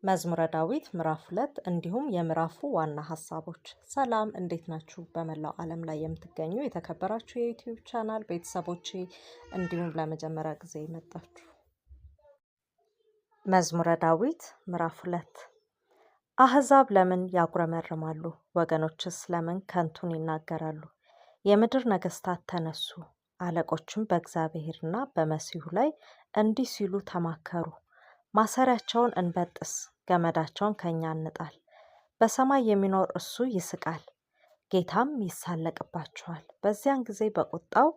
መዝሙረ ዳዊት ምዕራፍ 2 እንዲሁም የምዕራፉ ዋና ሐሳቦች። ሰላም እንዴት ናችሁ? በመላው ዓለም ላይ የምትገኙ የተከበራችሁ የዩቲዩብ ቻናል ቤተሰቦቼ እንዲሁም ለመጀመሪያ ጊዜ መጣችሁ። መዝሙረ ዳዊት ምዕራፍ 2 አሕዛብ ለምን ያጉረመርማሉ? ወገኖችስ ለምን ከንቱን ይናገራሉ? የምድር ነገሥታት ተነሱ፣ አለቆችም በእግዚአብሔርና በመሲሁ ላይ እንዲህ ሲሉ ተማከሩ። ማሰሪያቸውን እንበጥስ፣ ገመዳቸውን ከእኛ እንጣል። በሰማይ የሚኖር እሱ ይስቃል፣ ጌታም ይሳለቅባቸዋል። በዚያን ጊዜ በቁጣው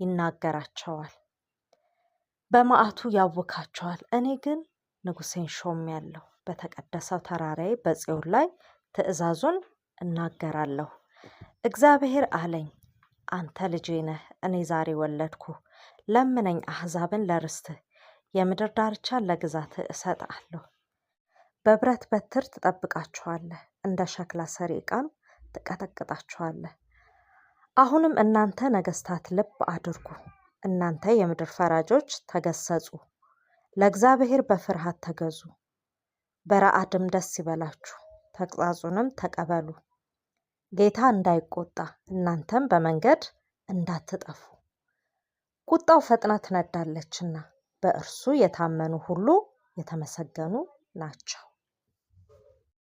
ይናገራቸዋል፣ በመዓቱ ያውካቸዋል። እኔ ግን ንጉሴን ሾሜአለሁ፣ በተቀደሰው ተራራዬ በጽዮን ላይ ትእዛዙን እናገራለሁ። እግዚአብሔር አለኝ፣ አንተ ልጄ ነህ፣ እኔ ዛሬ ወለድኩህ። ለምነኝ አሕዛብን ለርስትህ፣ የምድር ዳርቻን ለግዛትህ እሰጥሃለሁ። በብረት በትር ትጠብቃቸዋለህ፣ እንደ ሸክላ ሰሪ ዕቃም ትቀጠቅጣቸዋለህ። አሁንም እናንተ ነገሥታት ልብ አድርጉ፣ እናንተ የምድር ፈራጆች ተገሰጹ። ለእግዚአብሔር በፍርሃት ተገዙ፣ በረዓድም ደስ ይበላችሁ፣ ተግሣጹንም ተቀበሉ። ጌታ እንዳይቆጣ እናንተም በመንገድ እንዳትጠፉ። ቁጣው ፈጥና ትነዳለችና በእርሱ የታመኑ ሁሉ የተመሰገኑ ናቸው።